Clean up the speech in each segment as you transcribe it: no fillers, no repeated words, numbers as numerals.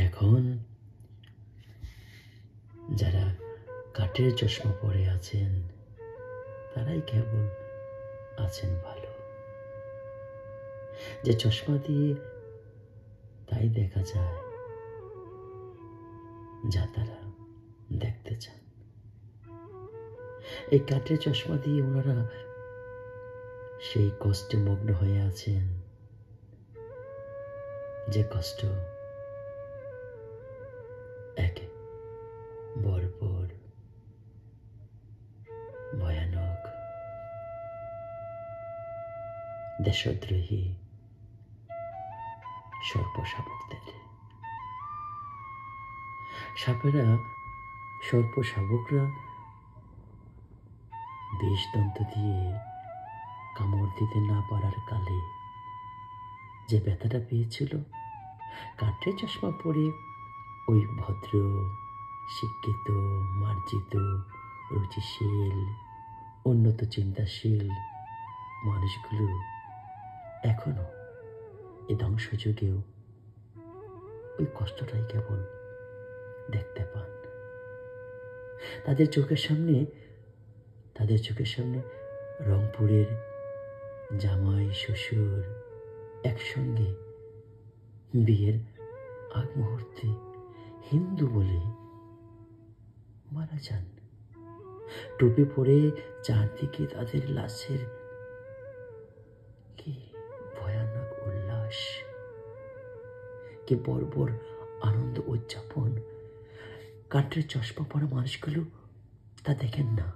এখন যারা কাঠের চশমা পরে আছেন তারাই কেবল আছেন ভালো। যে চশমা দিয়ে তাই দেখা যায় যা তারা দেখতে চান। এই কাঠের চশমা দিয়ে ওনারা সেই কষ্টে মগ্ন হয়ে আছেন, যে কষ্ট এক বর্বর ভয়ানক দেশদ্রোহী সর্পশাবকদের। সাপেরা, সর্পশাবকরা বিষদন্ত দিয়ে কামড় দিতে না পারার কালে যে ব্যথাটা পেয়েছিল, কাঠের চশমা পরে ওই ভদ্র, শিক্ষিত, মার্জিত, রুচিশীল, উন্নত চিন্তাশীল মানুষগুলো এখনো এই ধ্বংসযুগেও ওই কষ্টটাই কেবল দেখতে পান। তাদের চোখের সামনে রংপুরের জামাই শ্বশুর একসঙ্গে বিয়ের আগ মুহূর্তে হিন্দু বলে মারা যান। টুপি পরে চারদিকে তাদের লাশের কি ভয়ানক উল্লাস, কি বর্বর আনন্দ উদযাপন। কাঠের চশমা পরা মানুষগুলো তা দেখেন না,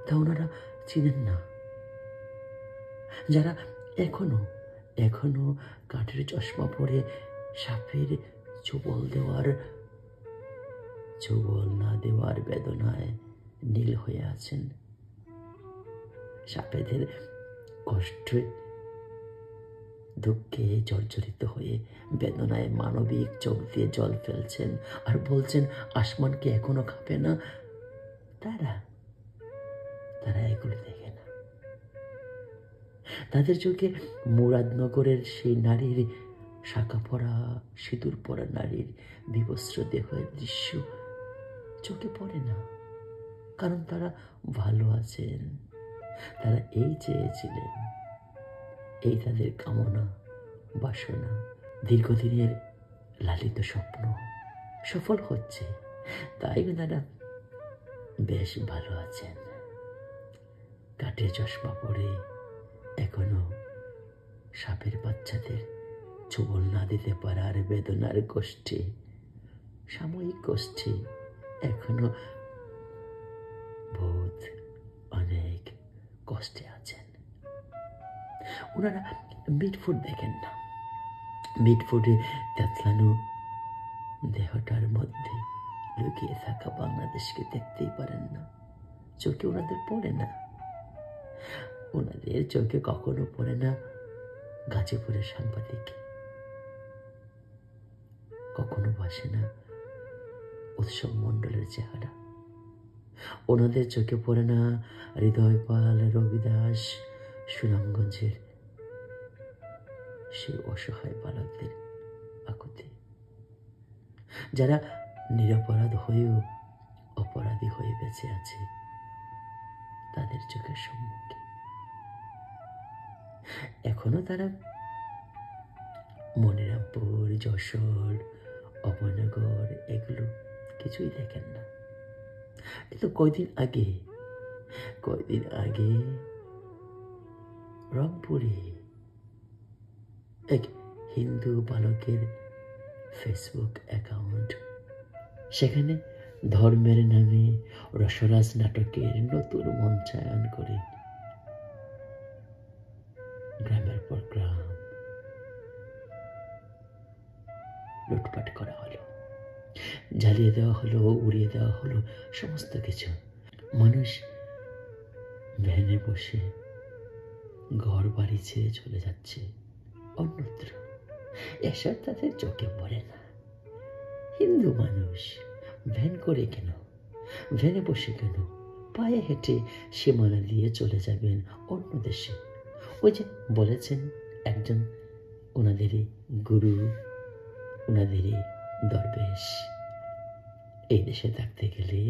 তা ওনারা চিনেন না। যারা এখনো কাঠের চশমা পরে সাপের ছোবল না দেওয়ার বেদনায় নীল হয়ে আছেন, সাপেদের কষ্টে দুঃখে জর্জরিত হয়ে বেদনায় মানবিক চোখ দিয়ে জল ফেলছেন আর বলছেন আসমানকে এখনো কাঁপে না। তারা এগুলো দেখে না। তাদের চোখে মুরাদনগরের সেই নারীর শাখা পরা, সিঁদুর পরা নারীর বিবস্ত্র দেহের দৃশ্য চোখে পড়ে না, কারণ তারা ভালো আছেন। তারা এই চেয়েছিলেন, এই তাদের কামনা বাসনা, দীর্ঘদিনের লালিত স্বপ্ন সফল হচ্ছে, তাই তারা বেশ ভালো আছেন। কাঠের চশমা পরে এখনো সাপের বাচ্চাদের ছোবল না দিতে পারার বেদনার গোষ্ঠী, সাময়িক গোষ্ঠী এখনো বহুত অনেক কষ্টে আছেন। ওনারা মিটফুট দেখেন না। মিটফুটে তেতলানো দেহটার মধ্যে লুকিয়ে থাকা বাংলাদেশকে দেখতেই পারেন না। চোখে ওনাদের পড়ে না। ওনাদের চোখে কখনো পড়ে না গাজীপুরের সাংবাদিক, কখনো ভাসে না উৎসব মণ্ডলের চেহারা। ওনাদের চোখে পড়ে না হৃদয়পাল, রবিদাস, সুনামগঞ্জের সেই অসহায় বালকদের আকুতি, যারা নিরপরাধ হয়েও অপরাধী হয়ে বেঁচে আছে তাদের চোখের সম্মুখে। এখনো তারা মনিরামপুর, যশোর, অভয়নগর এগুলো কিছুই দেখেন না। কিন্তু কয়দিন আগে রংপুরে এক হিন্দু বালকের ফেসবুক অ্যাকাউন্ট, সেখানে ধর্মের নামে রসরাজ নাটকের নতুন মঞ্চায়ন করে গ্রামের পর গ্রাম লুটপাট করা হলো, জ্বালিয়ে দেওয়া হলো, উড়িয়ে দেওয়া হলো সমস্ত কিছু। মানুষ ভ্যানে বসে ঘর বাড়ি ছেড়ে চলে যাচ্ছে অন্যত্র। এসব তাদের চোখে পড়ে না। হিন্দু মানুষ ভ্যান করে কেন, ভ্যানে বসে কেন, পায়ে হেঁটে সীমানা দিয়ে চলে যাবেন অন্য দেশে। ওই যে বলেছেন একজন ওনাদেরই গুরু, ওনাদেরই দরবেশ। এই দেশে থাকতে গেলে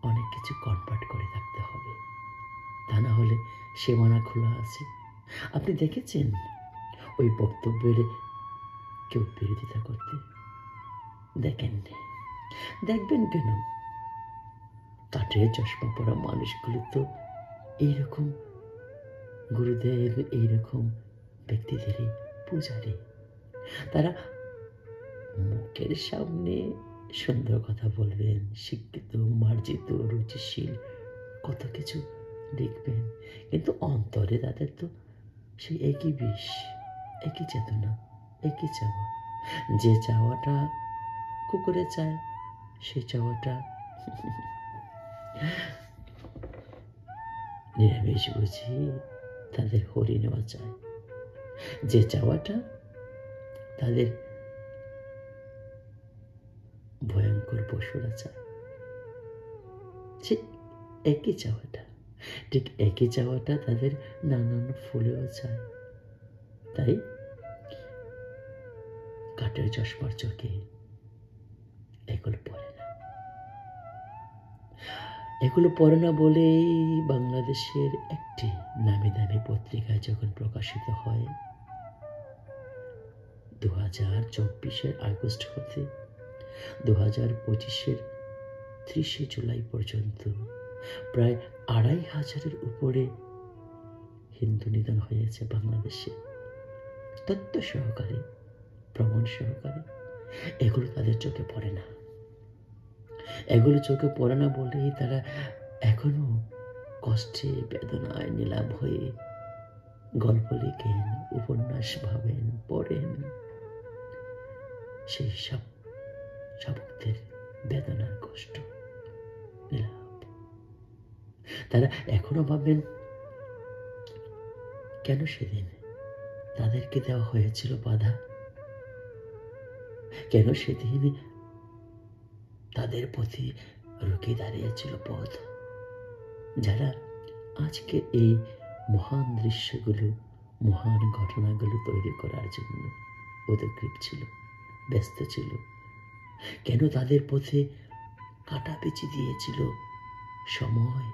অনেক কিছু কনভার্ট করে থাকতে হবে, তা না হলে সীমানা খোলা আছে। আপনি দেখেছেন ওই বক্তব্যের কেউ বিরোধিতা করতে? দেখেননি। দেখবেন কেন? কাঠের চশমা পরা মানুষগুলো তো এইরকম গুরুদেব, এইরকম ব্যক্তিদেরই পূজারী। তারা মুখের সামনে সুন্দর কথা বলবেন, শিক্ষিত, মার্জিত, রুচিশীল, কত কিছু দেখবেন, কিন্তু অন্তরে তাদের তো সেই একই বিষ, একই চেতনা, একই চাওয়া। যে চাওয়াটা কুকুরে চায়, সেই চাওয়াটা নিরামিষ বুঝি তাদের হরিণেও চায়। যে চাওয়াটা তাদের ভয়ঙ্কর পশুরা চায়, ঠিক একই চাওয়াটা, ঠিক একই চাওয়াটা তাদের নানান ফুলেও চায়। তাই কাঠের চশমার চোখে এগুলো পড়ে না। এগুলো পড়ে না বলেই বাংলাদেশের একটি নামি দামি পত্রিকায় যখন প্রকাশিত হয় 2024 আগস্ট হতে 2025 30 জুলাই পর্যন্ত প্রায় 2500 উপরে হিন্দু নিধন হয়েছে বাংলাদেশে, তথ্য সহকারে, প্রমাণ সহকারে। এগুলো তাদের চোখে পড়ে না। এগুলো চোখে পড়ে না বলেই তারা এখনো কষ্টে, বেদনায় নীলাভ হয়ে গল্প লিখেন, উপন্যাস ভাবেন, পড়েন সেই সব শাবকদের বেদনার কষ্ট, নীলাভ। তারা এখনো ভাবেন কেন সেদিন তাদেরকে দেওয়া হয়েছিল বাধা, কেন সেদিন তাদের প্রতি রুখে দাঁড়িয়েছিল পথ। যারা আজকে এই মহান দৃশ্যগুলো, মহান ঘটনাগুলো তৈরি করার জন্য উদগ্রীব ছিল, ব্যস্ত ছিল, কেন তাদের পথে কাঁটা বেঁচে দিয়েছিল সময়।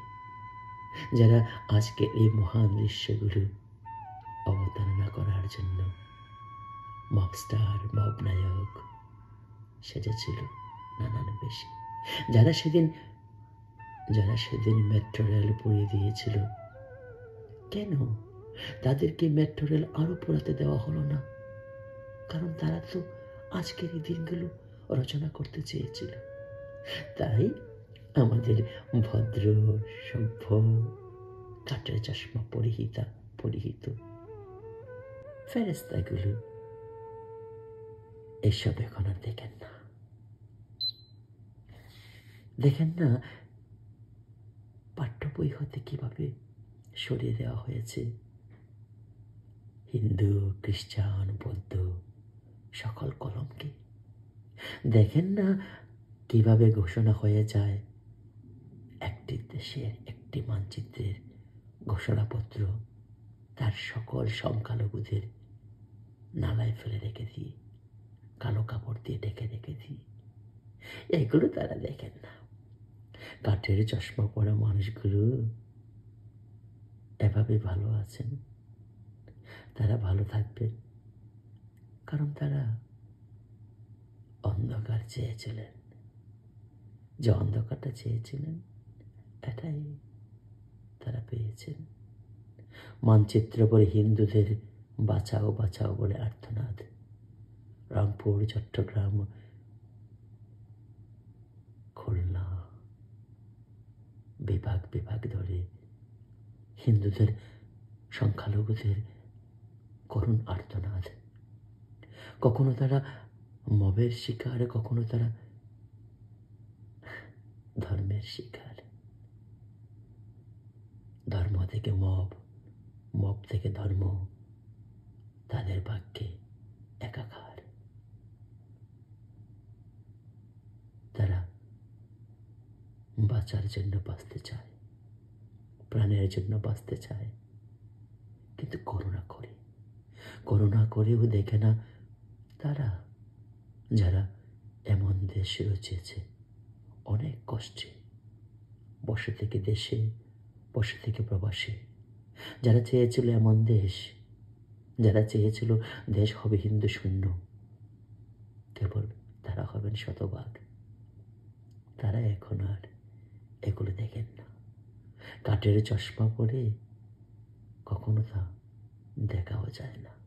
যারা আজকে এই মহান দৃশ্যগুলো অবতারণা করার জন্য মবস্টার, মব নায়ক সেজেছিল নানান বেশি। যারা সেদিন মেট্রো রেল পুড়িয়ে দিয়েছিল, কেন তাদেরকে মেট্রো রেল আরো পোড়াতে দেওয়া হলো না? কারণ তারা তো আজকের এই দিনগুলো রচনা করতে চেয়েছিল। তাই আমাদের ভদ্র, সভ্য, কাঠের চশমা পরিহিত ফেরেস্তাগুলো এসব এখন আর দেখেন না। দেখেন না পাঠ্য বই হতে কিভাবে সরিয়ে দেওয়া হয়েছে হিন্দু, খ্রিস্টান, বৌদ্ধ সকল কলমকে। দেখেন না কিভাবে ঘোষণা হয়ে যায় একটি দেশের একটি মানচিত্রের ঘোষণাপত্র তার সকল সংখ্যালঘুদের নালায় ফেলে রেখে দিই, কালো কাপড় দিয়ে ঢেকে রেখে দিই। এগুলো তারা দেখেন না। কাঠের চশমা পরা মানুষগুলো এভাবে ভালো আছেন, তারা ভালো থাকবেন কারণ তারা অন্ধকার চেয়েছিলেন। যে অন্ধকারটা চেয়েছিলেন এটাই তারা পেয়েছেন। মানচিত্র পরে হিন্দুদের বাঁচাও বাঁচাও বলে আর্তনাদ। রংপুর, চট্টগ্রাম, খুলনা বিভাগ ধরে হিন্দুদের, সংখ্যালঘুদের করুণ আর্তনাদ। কখনো তারা মবের শিকার, কখনো তারা ধর্মের শিকার। ধর্ম থেকে মব, মব থেকে ধর্ম, তাদের ভাগ্যে একাকার। তারা বাঁচার জন্য বাঁচতে চায়, প্রাণের জন্য বাঁচতে চায়, কিন্তু করুণা করেও দেখে না তারা যারা এমন দেশ রচেছে অনেক কষ্টে, বসে থেকে দেশে, বসে থেকে প্রবাসে, যারা চেয়েছিল এমন দেশ, যারা চেয়েছিল দেশ হবে হিন্দু শূন্য, কেবল তারা হবেন শতভাগ। তারা এখন আর এগুলো দেখেন না। কাঠের চশমা পরে কখনো তা দেখাও যায় না।